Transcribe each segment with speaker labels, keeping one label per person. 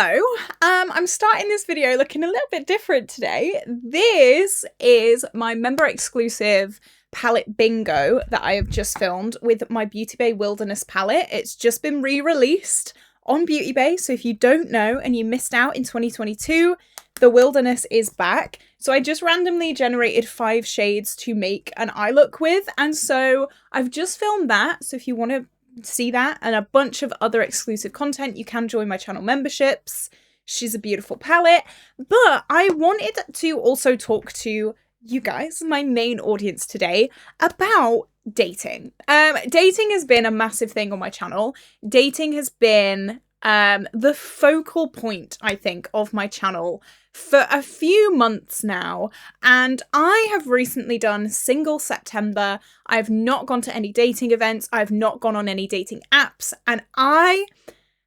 Speaker 1: Hello, I'm starting this video looking a little bit different today. This is my member exclusive palette bingo that I have just filmed with my Beauty Bay Wilderness palette. It's just been re-released on Beauty Bay, so if you don't know and you missed out in 2022, the Wilderness is back. So I just randomly generated 5 shades to make an eye look with, and so I've just filmed that. So if you want to see that and a bunch of other exclusive content, you can join my channel memberships. She's a beautiful palette. But I wanted to also talk to you guys, my main audience today, about dating. Dating has been a massive thing on my channel. Dating has been the focal point, I think, of my channel for a few months now, and I have recently done single September. I've not gone to any dating events, I've not gone on any dating apps, and I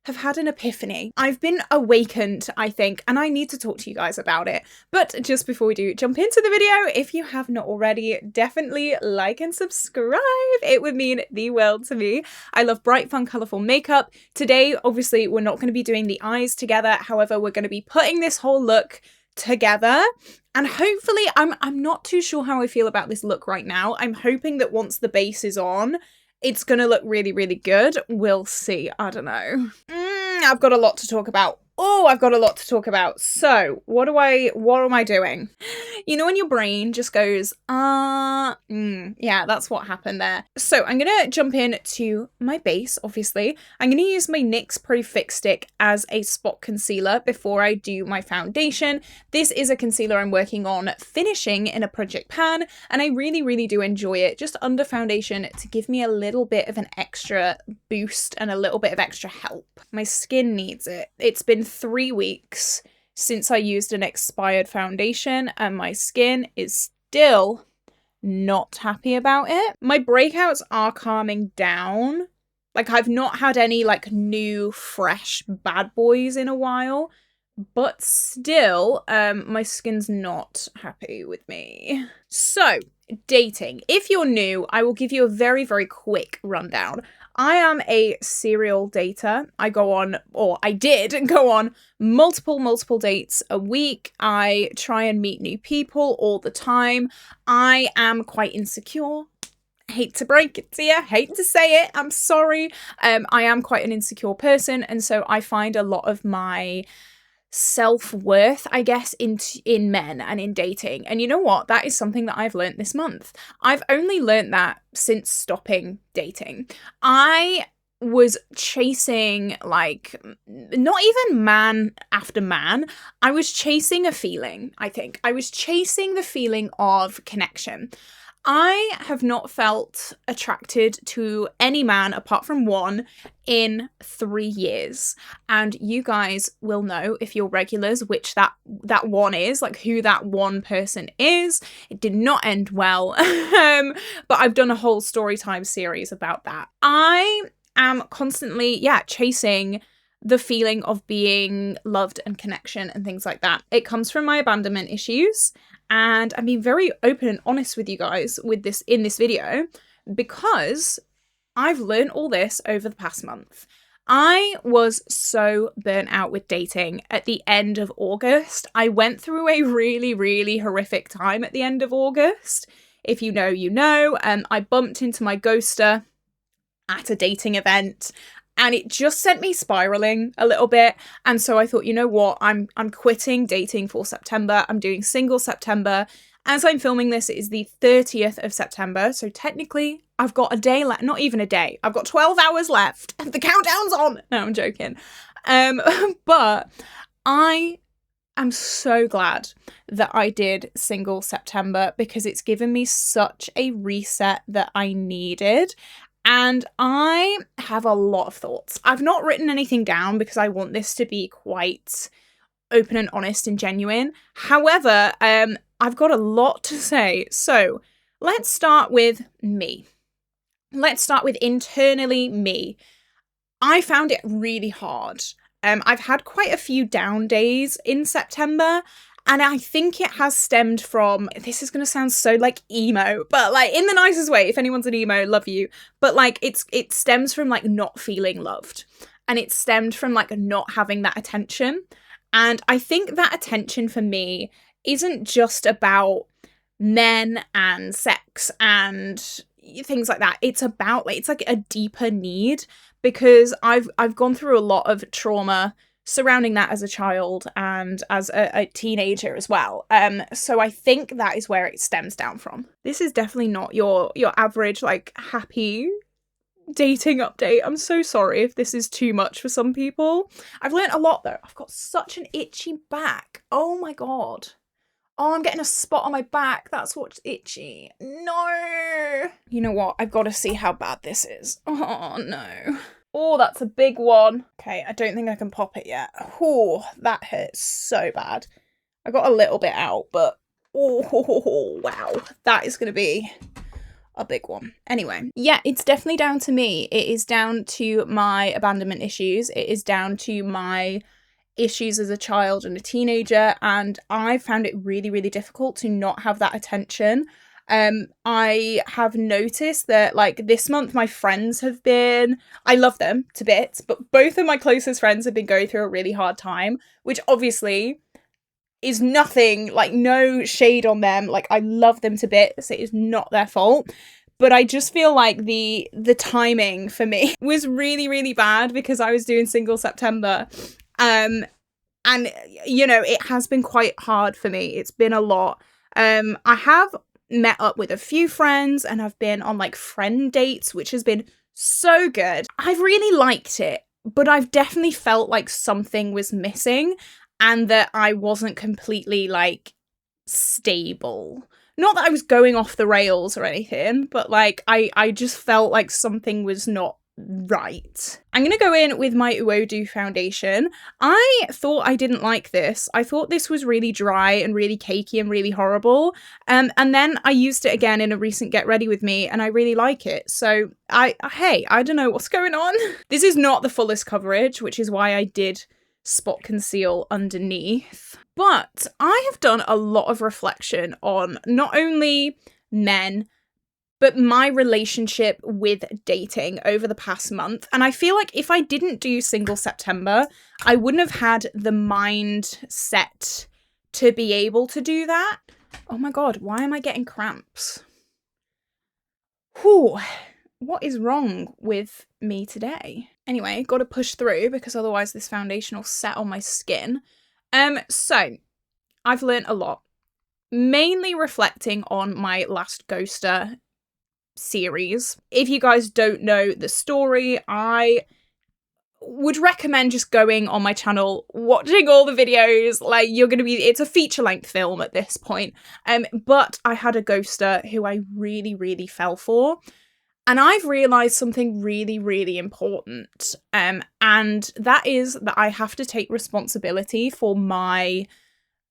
Speaker 1: have had an epiphany. I've been awakened, I think, and I need to talk to you guys about it. But just before we do jump into the video, if you have not already, definitely like and subscribe. It would mean the world to me. I love bright, fun, colourful makeup. Today, obviously, we're not going to be doing the eyes together. However, we're going to be putting this whole look together. And hopefully, I'm not too sure how I feel about this look right now. I'm hoping that once the base is on, it's gonna look really, really good. We'll see. I don't know. I've got a lot to talk about. Oh, I've got a lot to talk about. So, what am I doing? You know when your brain just goes, yeah, that's what happened there. So, I'm gonna jump in to my base, obviously. I'm gonna use my NYX Pro Fix Stick as a spot concealer before I do my foundation. This is a concealer I'm working on finishing in a project pan, and I really, really do enjoy it just under foundation to give me a little bit of an extra boost and a little bit of extra help. My skin needs it. It's been 3 weeks since I used an expired foundation and my skin is still not happy about it. My breakouts are calming down. Like, I've not had any like new fresh bad boys in a while, but still my skin's not happy with me. So, dating. If you're new, I will give you a very, very quick rundown. I am a serial dater. I did go on multiple dates a week. I try and meet new people all the time. I am quite insecure. Hate to break it to you, hate to say it, I'm sorry. I am quite an insecure person, and so I find a lot of my self-worth, I guess, in men and in dating. And you know what? That is something that I've learned this month. I've only learned that since stopping dating. I was chasing, like, not even man after man. I was chasing a feeling, I think. I was chasing the feeling of connection. I have not felt attracted to any man apart from one in 3 years. And you guys will know, if you're regulars, which that one is, like who that one person is. It did not end well. But I've done a whole story time series about that. I am constantly, chasing the feeling of being loved and connection and things like that. It comes from my abandonment issues. And I'm being very open and honest with you guys with this in this video because I've learned all this over the past month. I was so burnt out with dating at the end of August. I went through a really, really horrific time at the end of August. If you know, you know. I bumped into my ghoster at a dating event, and it just sent me spiraling a little bit. And so I thought, you know what, I'm quitting dating for September. I'm doing single September. As I'm filming this, it is the 30th of September. So technically, I've got a day left. Not even a day. I've got 12 hours left. The countdown's on. No, I'm joking. But I am so glad that I did single September because it's given me such a reset that I needed. And I have a lot of thoughts. I've not written anything down because I want this to be quite open and honest and genuine. However, I've got a lot to say. So let's start with me. Let's start with internally me. I found it really hard. I've had quite a few down days in September. And I think it has stemmed from, this is going to sound so like emo, but like in the nicest way. If anyone's an emo, love you. But like it stems from like not feeling loved. and it stemmed from like not having that attention. And I think that attention for me isn't just about men and sex and things like that. It's about like, it's like a deeper need, because I've gone through a lot of trauma surrounding that as a child and as a teenager as well. So I think that is where it stems down from. This is definitely not your average like happy dating update. I'm so sorry if this is too much for some people. I've learned a lot though. I've got such an itchy back. Oh my god. Oh, I'm getting a spot on my back. That's what's itchy. No. You know what? I've got to see how bad this is. Oh no. Oh, that's a big one. Okay, I don't think I can pop it yet. Oh, that hurts so bad. I got a little bit out, but oh, wow. That is going to be a big one. Anyway, yeah, it's definitely down to me. It is down to my abandonment issues. It is down to my issues as a child and a teenager, and I found it really, really difficult to not have that attention. I have noticed that like this month my friends have been, I love them to bits, but both of my closest friends have been going through a really hard time, which obviously is nothing, like no shade on them. Like I love them to bits. It is not their fault. But I just feel like the timing for me was really, really bad because I was doing Single September. And you know, it has been quite hard for me. It's been a lot. I have met up with a few friends and I've been on like friend dates, which has been so good. I've really liked it, but I've definitely felt like something was missing and that I wasn't completely like stable. Not that I was going off the rails or anything, but like I just felt like something was not right. I'm gonna go in with my Uodu foundation. I thought I didn't like this. I thought this was really dry and really cakey and really horrible. And then I used it again in a recent Get Ready With Me and I really like it. So I don't know what's going on. This is not the fullest coverage, which is why I did spot conceal underneath. But I have done a lot of reflection on not only men, but my relationship with dating over the past month. And I feel like if I didn't do Single September, I wouldn't have had the mindset to be able to do that. Oh my god, why am I getting cramps? Whew, what is wrong with me today? Anyway, got to push through because otherwise this foundation will set on my skin. So I've learned a lot, mainly reflecting on my last ghoster series. If you guys don't know the story, I would recommend just going on my channel, watching all the videos. Like it's a feature-length film at this point. But I had a ghoster who I really, really fell for. And I've realised something really, really important. And that is that I have to take responsibility for my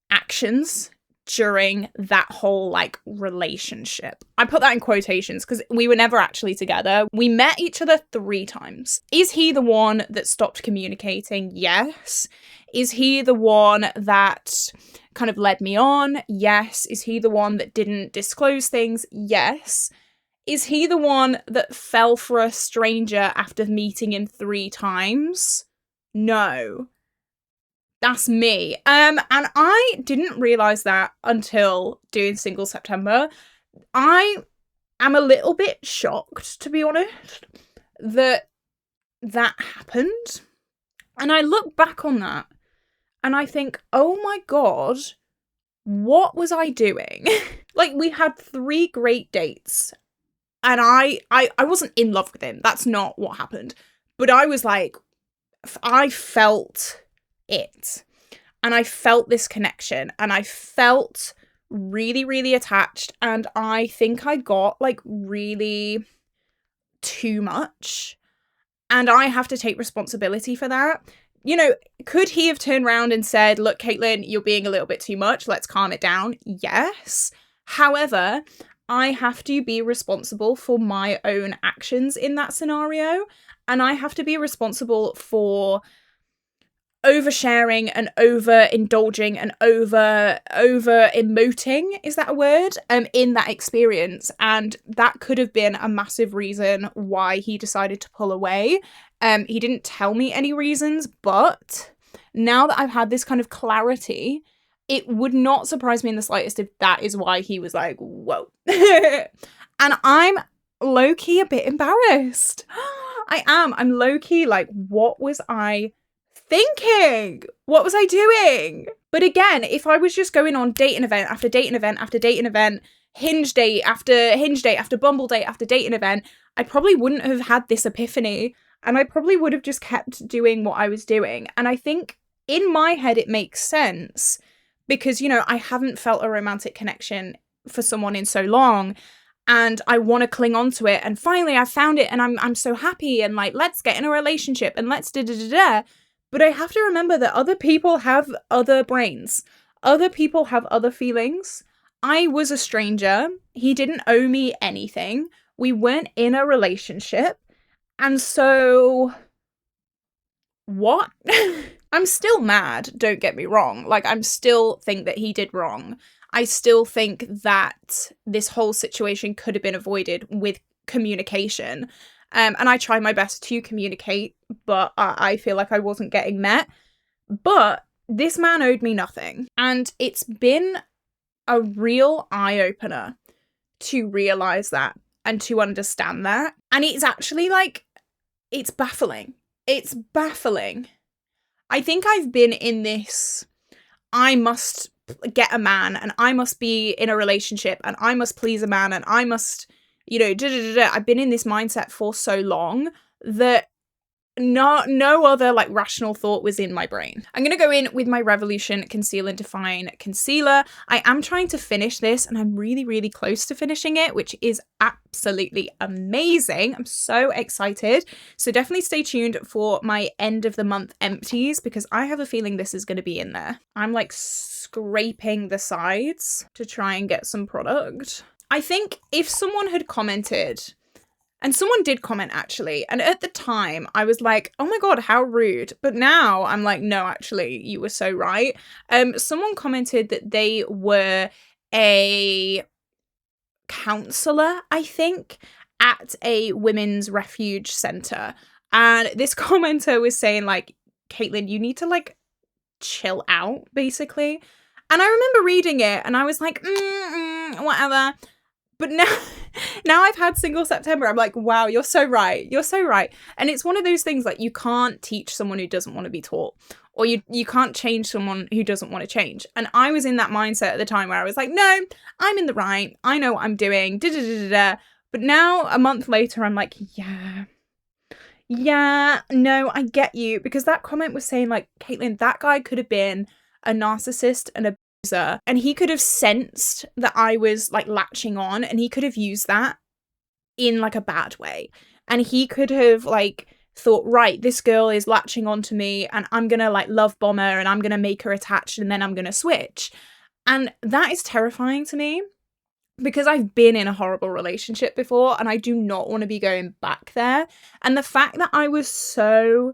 Speaker 1: actions during that whole like relationship. I put that in quotations because we were never actually together. We met each other 3 times. Is he the one that stopped communicating? Yes. Is he the one that kind of led me on? Yes. Is he the one that didn't disclose things? Yes. Is he the one that fell for a stranger after meeting him 3 times? No. That's me. And I didn't realise that until doing Single September. I am a little bit shocked, to be honest, that happened. And I look back on that and I think, oh my god, what was I doing? Like, we had 3 great dates. And I wasn't in love with him. That's not what happened. But I was like, I felt it. And I felt this connection. And I felt really, really attached. And I think I got like really too much. And I have to take responsibility for that. You know, could he have turned around and said, look, Caitlin, you're being a little bit too much. Let's calm it down. Yes. However, I have to be responsible for my own actions in that scenario. And I have to be responsible for oversharing and overindulging and over emoting, is that a word? In that experience. And that could have been a massive reason why he decided to pull away. He didn't tell me any reasons, but now that I've had this kind of clarity, it would not surprise me in the slightest if that is why he was like, whoa. And I'm low-key a bit embarrassed. I am. I'm low-key like, what was I thinking? What was I doing? But again, if I was just going on dating event after dating event after dating event, hinge date after bumble date after dating event, I probably wouldn't have had this epiphany, and I probably would have just kept doing what I was doing. And I think in my head it makes sense because, you know, I haven't felt a romantic connection for someone in so long, and I want to cling on to it, and finally I found it, and I'm so happy, and like, let's get in a relationship and let's da-da-da-da. But I have to remember that other people have other brains. Other people have other feelings. I was a stranger. He didn't owe me anything. We weren't in a relationship. And so, what? I'm still mad, don't get me wrong. Like, I still think that he did wrong. I still think that this whole situation could have been avoided with communication. And I try my best to communicate, but I feel like I wasn't getting met. But this man owed me nothing. And it's been a real eye-opener to realise that and to understand that. And it's actually like, it's baffling. It's baffling. I think I've been in this, I must get a man, and I must be in a relationship, and I must please a man, and I must, you know, I've been in this mindset for so long that no other like rational thought was in my brain. I'm gonna go in with my Revolution Conceal and Define concealer. I am trying to finish this, and I'm really close to finishing it, which is absolutely amazing. I'm so excited. So definitely stay tuned for my end of the month empties, because I have a feeling this is gonna be in there. I'm like scraping the sides to try and get some product. I think if someone had commented, and someone did comment actually, and at the time I was like, oh my god, how rude. But now I'm like, no, actually, you were so right. Someone commented that they were a counsellor, I think, at a women's refuge centre. And this commenter was saying like, Caitlin, you need to like chill out, basically. And I remember reading it and I was like, whatever. But now I've had Single September, I'm like, wow, you're so right. You're so right. And it's one of those things like, you can't teach someone who doesn't want to be taught, or you can't change someone who doesn't want to change. And I was in that mindset at the time where I was like, no, I'm in the right. I know what I'm doing. But now a month later, I'm like, yeah, no, I get you. Because that comment was saying like, Caitlin, that guy could have been a narcissist and a and he could have sensed that I was like latching on, and he could have used that in like a bad way. And he could have like thought, right, this girl is latching onto me and I'm gonna like love bomb her and I'm gonna make her attached and then I'm gonna switch. And that is terrifying to me, because I've been in a horrible relationship before and I do not want to be going back there. And the fact that I was so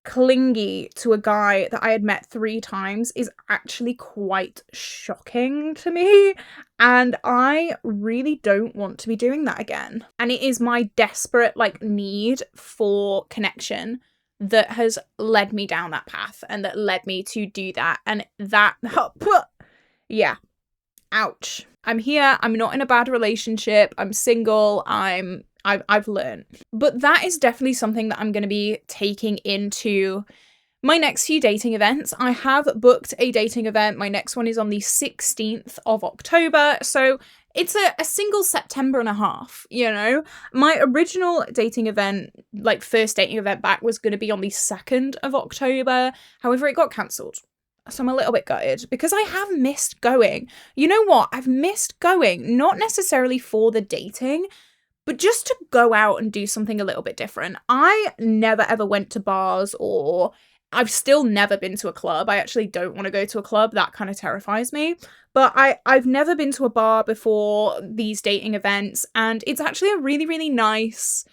Speaker 1: clingy to a guy that I had met 3 times is actually quite shocking to me, and I really don't want to be doing that again. And it is my desperate like need for connection that has led me down that path, and that led me to do that. And that, yeah, ouch. I'm here, I'm not in a bad relationship, I'm single, I've learned. But that is definitely something that I'm going to be taking into my next few dating events. I have booked a dating event. My next one is on the 16th of October. So it's a single September and a half, you know? My original dating event, like first dating event back, was going to be on the 2nd of October. However, it got cancelled. So I'm a little bit gutted, because I have missed going. You know what? I've missed going, not necessarily for the dating, but just to go out and do something a little bit different. I never ever went to bars, or I've still never been to a club. I actually don't want to go to a club. That kind of terrifies me. But I've never been to a bar before these dating events, and it's actually a really nice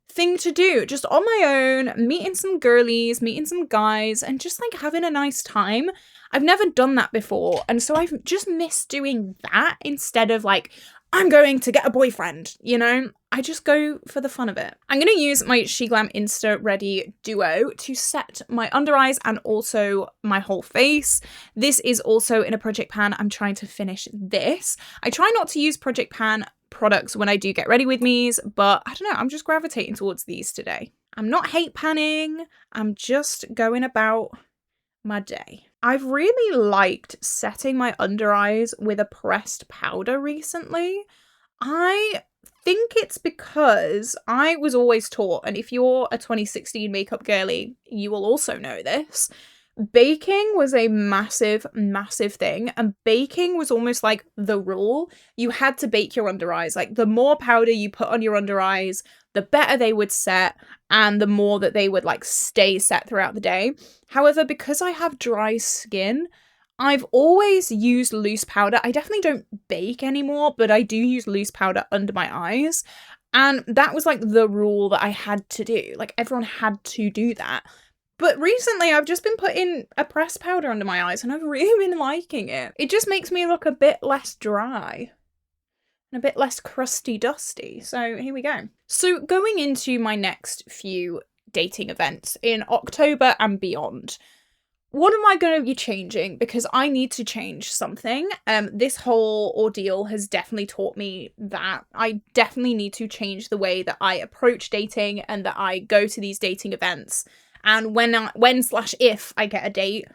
Speaker 1: thing to do, just on my own, meeting some girlies, meeting some guys, and just like having a nice time. I've never done that before, and so I've just missed doing that instead of like, I'm going to get a boyfriend, you know? I just go for the fun of it. I'm going to use my SheGlam Insta Ready Duo to set my under eyes and also my whole face. This is also in a project pan. I'm trying to finish this. I try not to use project pan products when I do get ready with me's, but I don't know, I'm just gravitating towards these today. I'm not hate panning. I'm just going about my day. I've really liked setting my under eyes with a pressed powder recently. I think it's because I was always taught, and if you're a 2016 makeup girly, you will also know this, baking was a massive, massive thing, and baking was almost like the rule. You had to bake your under eyes. Like, the more powder you put on your under eyes, the better they would set, and the more that they would like stay set throughout the day. However, because I have dry skin, I've always used loose powder. I definitely don't bake anymore, but I do use loose powder under my eyes. And that was like the rule that I had to do. Like, everyone had to do that. But recently I've just been putting a pressed powder under my eyes and I've really been liking it. It just makes me look a bit less dry and a bit less crusty dusty. So here we go. So going into my next few dating events in October and beyond, what am I going to be changing? Because I need to change something. This whole ordeal has definitely taught me that I definitely need to change the way that I approach dating and that I go to these dating events. And when/if I get a date,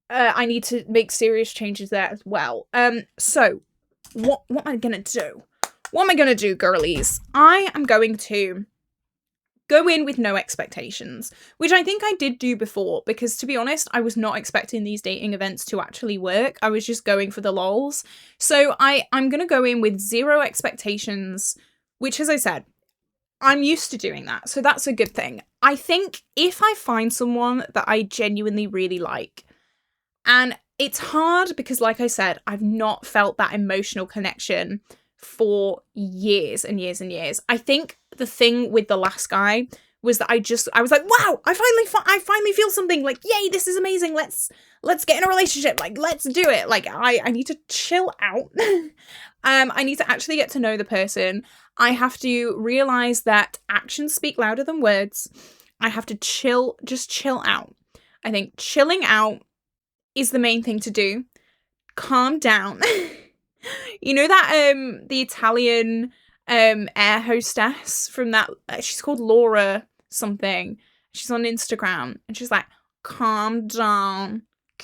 Speaker 1: I need to make serious changes there as well. So what am I gonna do? What am I gonna do, girlies? I am going to go in with no expectations, which I think I did do before, because to be honest, I was not expecting these dating events to actually work. I was just going for the lols. So I'm gonna go in with zero expectations, which, as I said, I'm used to doing that, so that's a good thing. I think if I find someone that I genuinely really like, and it's hard because, like I said, I've not felt that emotional connection for years and years and years. I think the thing with the last guy was that I was like, wow, I finally feel something, like, yay, this is amazing. Let's get in a relationship. Like, let's do it. Like, I need to chill out. I need to actually get to know the person. I have to realize that actions speak louder than words. I have to just chill out. I think chilling out is the main thing to do. Calm down. You know that the Italian air hostess from that, she's called Laura something. She's on Instagram and she's like, calm down.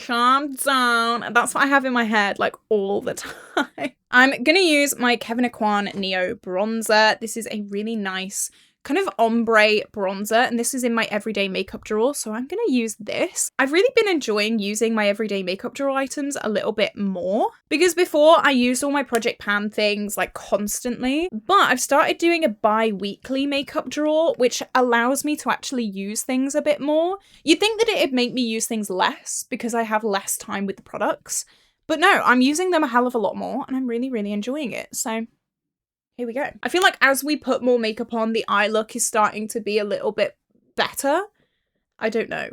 Speaker 1: And that's what I have in my head like all the time. I'm gonna use my Kevyn Aucoin Neo bronzer. This is a really nice kind of ombre bronzer, and this is in my everyday makeup drawer, so I'm gonna use this. I've really been enjoying using my everyday makeup drawer items a little bit more, because before I used all my project pan things like constantly, but I've started doing a bi-weekly makeup drawer, which allows me to actually use things a bit more. You'd think that it'd make me use things less because I have less time with the products, but no, I'm using them a hell of a lot more, and I'm really, really enjoying it, so here we go. I feel like as we put more makeup on, the eye look is starting to be a little bit better. I don't know.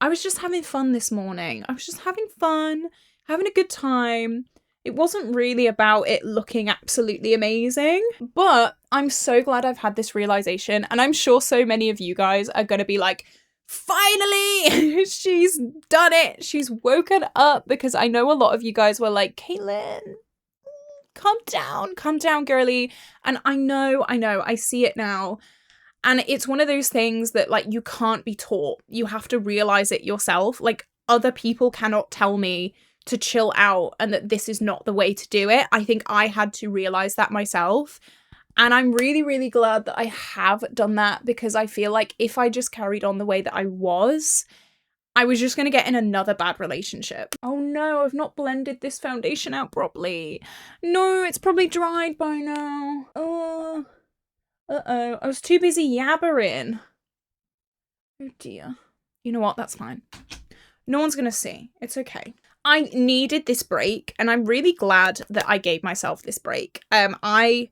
Speaker 1: I was just having fun this morning. I was just having fun, having a good time. It wasn't really about it looking absolutely amazing, but I'm so glad I've had this realization, and I'm sure so many of you guys are going to be like, finally, she's done it. She's woken up, because I know a lot of you guys were like, Caitlin, calm down, girly. And I know, I see it now. And it's one of those things that, like, you can't be taught. You have to realize it yourself. Like, other people cannot tell me to chill out and that this is not the way to do it. I think I had to realize that myself. And I'm really, really glad that I have done that, because I feel like if I just carried on the way that I was just going to get in another bad relationship. Oh no, I've not blended this foundation out properly. No, it's probably dried by now. Oh, uh-oh. I was too busy yabbering. Oh dear. You know what? That's fine. No one's going to see. It's okay. I needed this break, and I'm really glad that I gave myself this break. I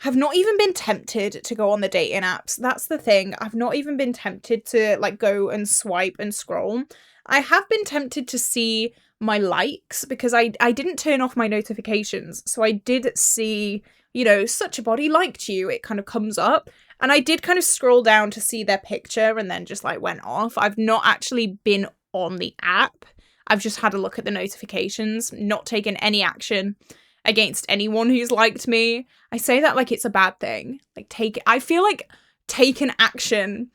Speaker 1: have not even been tempted to go on the dating apps. That's the thing. I've not even been tempted to like go and swipe and scroll. I have been tempted to see my likes, because I didn't turn off my notifications. So I did see, you know, such a body liked you. It kind of comes up. And I did kind of scroll down to see their picture and then just like went off. I've not actually been on the app. I've just had a look at the notifications, not taken any action against anyone who's liked me. I say that like it's a bad thing. Like I feel like taken action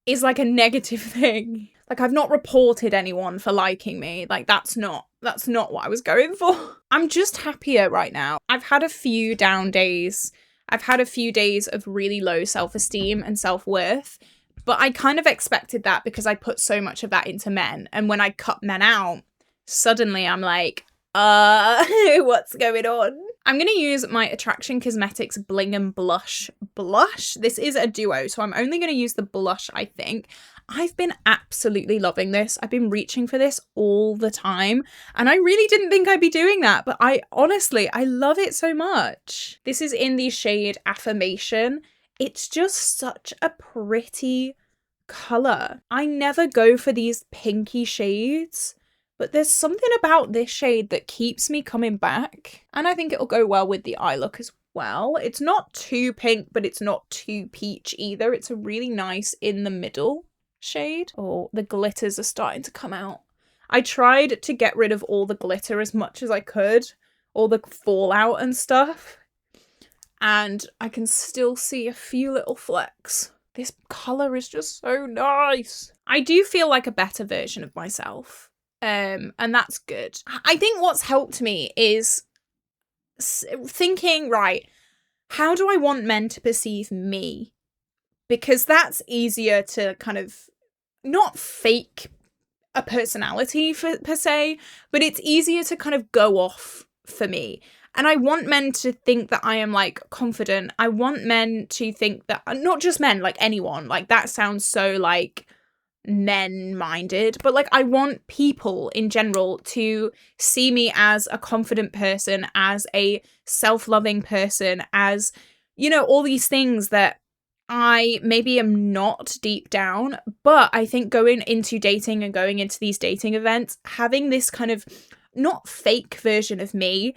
Speaker 1: is like a negative thing. Like I've not reported anyone for liking me. Like that's not what I was going for. I'm just happier right now. I've had a few down days. I've had a few days of really low self-esteem and self-worth, but I kind of expected that because I put so much of that into men. And when I cut men out, suddenly I'm like, what's going on? I'm going to use my Attraction Cosmetics Bling and Blush. This is a duo, so I'm only going to use the blush, I think. I've been absolutely loving this. I've been reaching for this all the time, and I really didn't think I'd be doing that, but I love it so much. This is in the shade Affirmation. It's just such a pretty colour. I never go for these pinky shades, but there's something about this shade that keeps me coming back, and I think it'll go well with the eye look as well. It's not too pink, but it's not too peach either. It's a really nice in the middle shade. Oh, the glitters are starting to come out. I tried to get rid of all the glitter as much as I could, all the fallout and stuff, and I can still see a few little flecks. This colour is just so nice. I do feel like a better version of myself, and that's good. I think what's helped me is thinking, right, how do I want men to perceive me? Because that's easier to kind of not fake a personality per se, but it's easier to kind of go off for me. And I want men to think that I am like confident. I want men to think that, not just men, like anyone, like that sounds so like men-minded, but like I want people in general to see me as a confident person, as a self-loving person, as, you know, all these things that I maybe am not deep down. But I think going into dating and going into these dating events, having this kind of not fake version of me,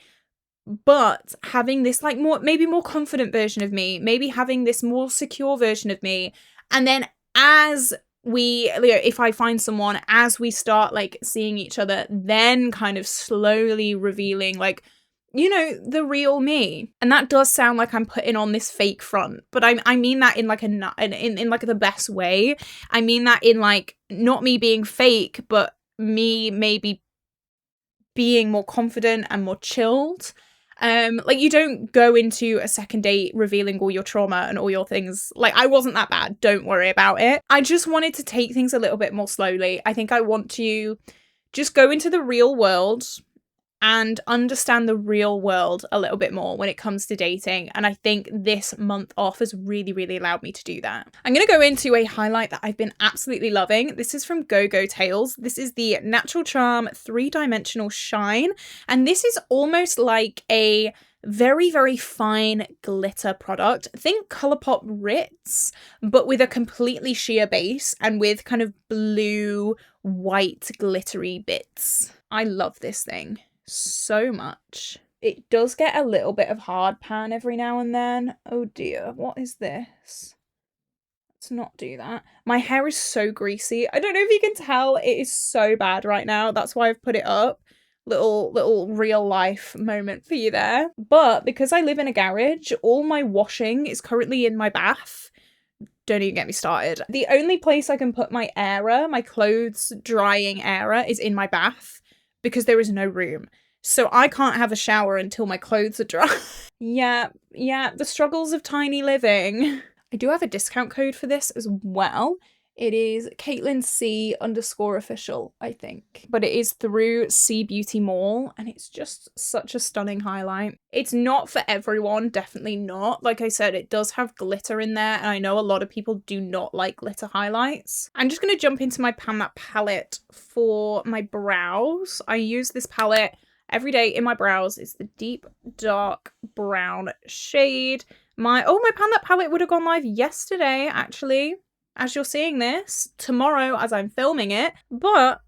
Speaker 1: but having this like maybe more confident version of me, maybe having this more secure version of me. And then as we, you know, if I find someone, as we start like seeing each other, then kind of slowly revealing like, you know, the real me. And that does sound like I'm putting on this fake front, but I mean that in like in like the best way. I mean that in like not me being fake, but me maybe being more confident and more chilled. Like you don't go into a second date revealing all your trauma and all your things. Like I wasn't that bad. Don't worry about it. I just wanted to take things a little bit more slowly. I think I want to just go into the real world and understand the real world a little bit more when it comes to dating. And I think this month off has really, really allowed me to do that. I'm going to go into a highlight that I've been absolutely loving. This is from GoGo Tales. This is the Natural Charm 3-Dimensional Shine. And this is almost like a very, very fine glitter product. Think Colourpop Ritz, but with a completely sheer base and with kind of blue, white, glittery bits. I love this thing so much. It does get a little bit of hard pan every now and then. Oh dear, what is this? Let's not do that. My hair is so greasy. I don't know if you can tell, it is so bad right now. That's why I've put it up. Little real life moment for you there. But because I live in a garage, all my washing is currently in my bath. Don't even get me started. The only place I can put my airer, my clothes drying airer, is in my bath because there is no room. So I can't have a shower until my clothes are dry. Yeah, the struggles of tiny living. I do have a discount code for this as well. It is CAITLINC_official, I think. But it is through C Beauty Mall, and it's just such a stunning highlight. It's not for everyone, definitely not. Like I said, it does have glitter in there, and I know a lot of people do not like glitter highlights. I'm just going to jump into my Pan That palette for my brows. I use this palette every day in my brows. It's the deep dark brown shade. My Pan That palette would have gone live yesterday, actually, as you're seeing this, tomorrow as I'm filming it. But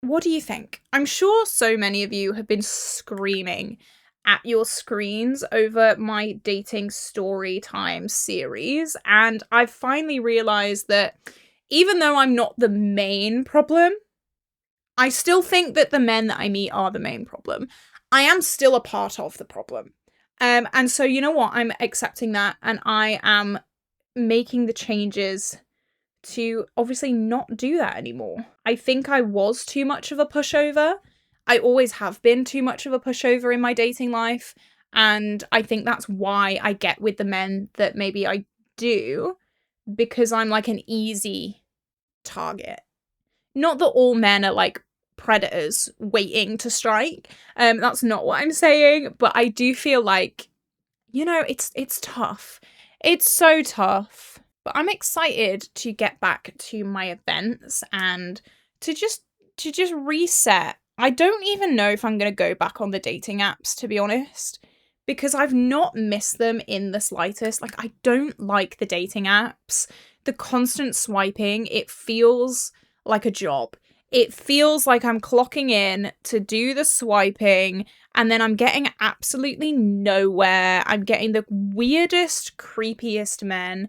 Speaker 1: what do you think? I'm sure so many of you have been screaming at your screens over my dating story time series, and I've finally realized that even though I'm not the main problem, I still think that the men that I meet are the main problem. I am still a part of the problem. And so you know what? I'm accepting that, and I am making the changes to obviously not do that anymore. I think I was too much of a pushover. I always have been too much of a pushover in my dating life, and I think that's why I get with the men that maybe I do, because I'm like an easy target. Not that all men are like predators waiting to strike. That's not what I'm saying, but I do feel like, you know, it's tough. It's so tough. But I'm excited to get back to my events and to just reset. I don't even know if I'm going to go back on the dating apps, to be honest, because I've not missed them in the slightest. Like, I don't like the dating apps. The constant swiping, it feels like a job. It feels like I'm clocking in to do the swiping, and then I'm getting absolutely nowhere. I'm getting the weirdest, creepiest men.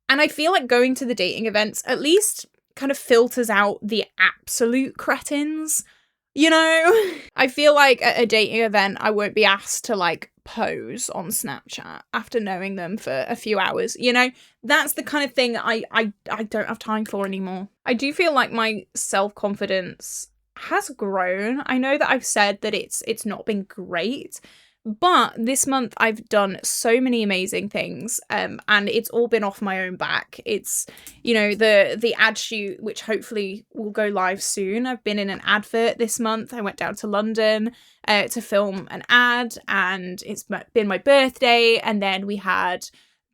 Speaker 1: And I feel like going to the dating events at least kind of filters out the absolute cretins, you know? I feel like at a dating event, I won't be asked to like pose on Snapchat after knowing them for a few hours, you know? That's the kind of thing I don't have time for anymore. I do feel like my self-confidence has grown. I know that I've said that it's not been great, but this month I've done so many amazing things, and it's all been off my own back. It's, you know, the ad shoot, which hopefully will go live soon. I've been in an advert this month. I went down to London to film an ad, and it's been my birthday, and then we had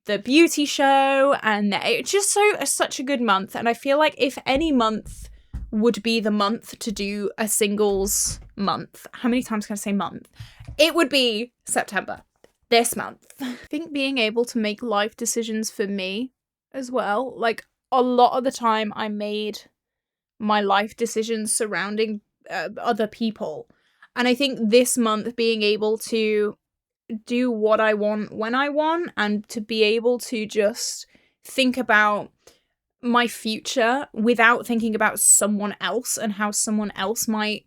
Speaker 1: the beauty show, and it's just such a good month. And I feel like if any month would be the month to do a singles month, how many times can I say month? It would be September, this month. I think being able to make life decisions for me as well, like a lot of the time I made my life decisions surrounding other people. And I think this month being able to do what I want when I want, and to be able to just think about my future without thinking about someone else and how someone else might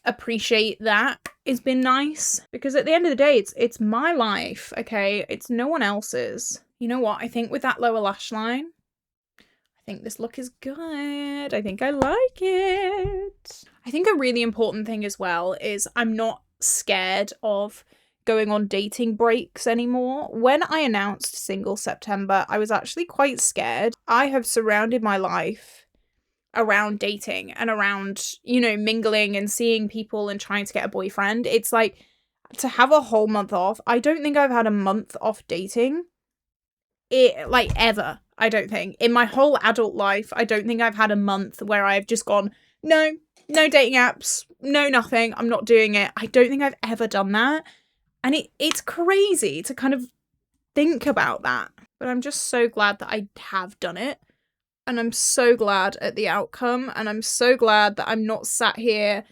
Speaker 1: appreciate that, has been nice. Because at the end of the day, it's my life, okay? It's no one else's. You know what? I think with that lower lash line, I think this look is good. I think I like it. I think a really important thing as well is I'm not scared of going on dating breaks anymore. When I announced single September, I was actually quite scared. I have surrounded my life around dating and around, you know, mingling and seeing people and trying to get a boyfriend. It's like, to have a whole month off, I don't think I've had a month off dating like ever. I don't think in my whole adult life, I don't think I've had a month where I've just gone, no dating apps, no nothing, I'm not doing it. I don't think I've ever done that. And it's crazy to kind of think about that. But I'm just so glad that I have done it. And I'm so glad at the outcome. And I'm so glad that I'm not sat here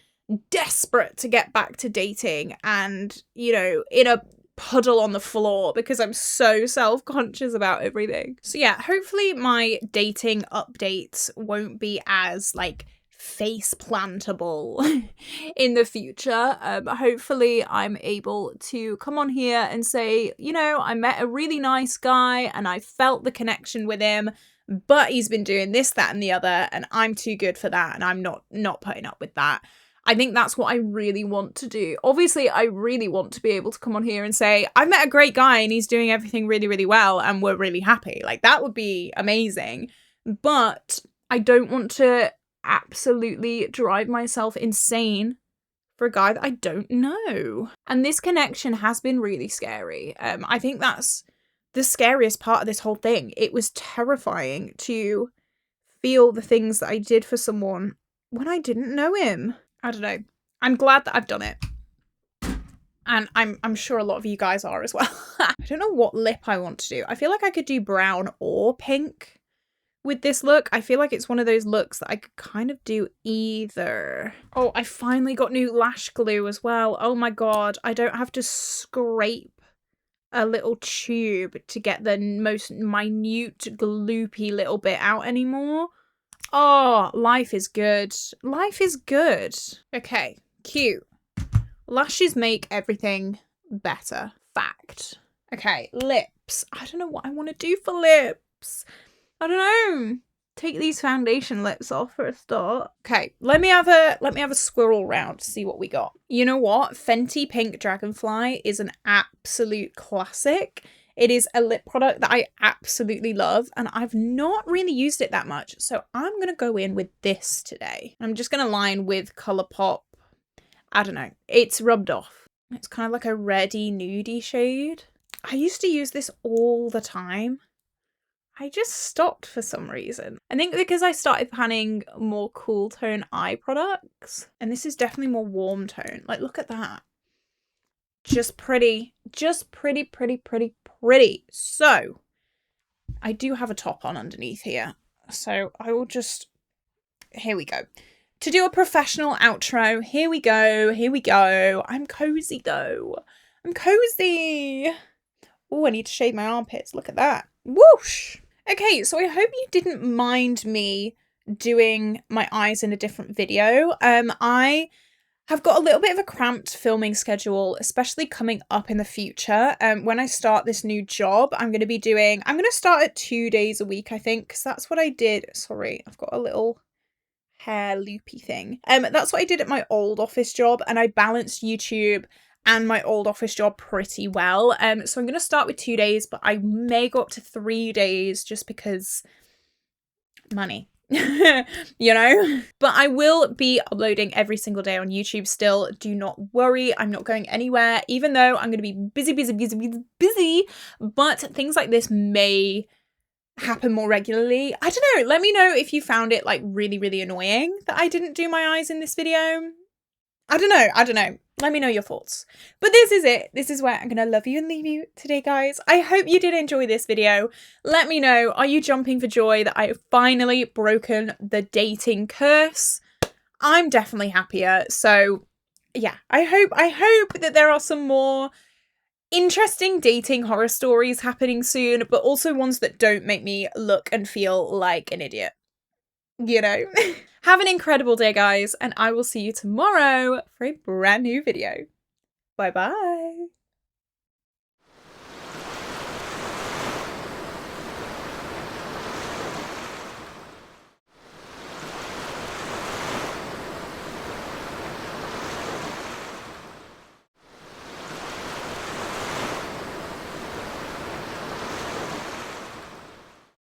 Speaker 1: desperate to get back to dating and, you know, in a puddle on the floor because I'm so self-conscious about everything. So yeah, hopefully my dating updates won't be as like face plantable in the future. Hopefully I'm able to come on here and say, you know, I met a really nice guy and I felt the connection with him, but he's been doing this, that, and the other, and I'm too good for that, and I'm not putting up with that. I think that's what I really want to do. Obviously, I really want to be able to come on here and say, I met a great guy and he's doing everything really, really well and we're really happy. Like, that would be amazing. But I don't want to absolutely drive myself insane for a guy that I don't know. And this connection has been really scary. I think that's the scariest part of this whole thing. It was terrifying to feel the things that I did for someone when I didn't know him. I don't know. I'm glad that I've done it. And I'm sure a lot of you guys are as well. I don't know what lip I want to do. I feel like I could do brown or pink, with this look. I feel like it's one of those looks that I could kind of do either. Oh, I finally got new lash glue as well. Oh my god, I don't have to scrape a little tube to get the most minute gloopy little bit out anymore. Oh, life is good. Life is good. Okay, cute. Lashes make everything better. Fact. Okay, lips. I don't know what I want to do for lips. I don't know. Take these foundation lips off for a start. Okay, let me have a squirrel round to see what we got. You know what? Fenty Pink Dragonfly is an absolute classic. It is a lip product that I absolutely love, and I've not really used it that much. So I'm gonna go in with this today. I'm just gonna line with ColourPop. I don't know. It's rubbed off. It's kind of like a reddy nudie shade. I used to use this all the time. I just stopped for some reason. I think because I started panning more cool tone eye products. And this is definitely more warm tone. Like, look at that. Just pretty. Just pretty, pretty, pretty, pretty. So, I do have a top on underneath here. So, I will just... Here we go. To do a professional outro, here we go. Here we go. I'm cozy, though. I'm cozy. Oh, I need to shade my armpits. Look at that. Whoosh. Okay, so I hope you didn't mind me doing my eyes in a different video. I have got a little bit of a cramped filming schedule, especially coming up in the future. When I start this new job, I'm going to start at 2 days a week, I think, because that's what I did. Sorry, I've got a little hair loopy thing. That's what I did at my old office job, and I balanced YouTube and my old office job pretty well. So I'm going to start with 2 days, but I may go up to 3 days just because money, you know? But I will be uploading every single day on YouTube still. Do not worry. I'm not going anywhere, even though I'm going to be busy, but things like this may happen more regularly. I don't know. Let me know if you found it like really, really annoying that I didn't do my eyes in this video. I don't know. Let me know your thoughts. But this is it. This is where I'm going to love you and leave you today, guys. I hope you did enjoy this video. Let me know, are you jumping for joy that I have finally broken the dating curse? I'm definitely happier. So yeah, I hope that there are some more interesting dating horror stories happening soon, but also ones that don't make me look and feel like an idiot. You know? Have an incredible day, guys, and I will see you tomorrow for a brand new video. Bye-bye.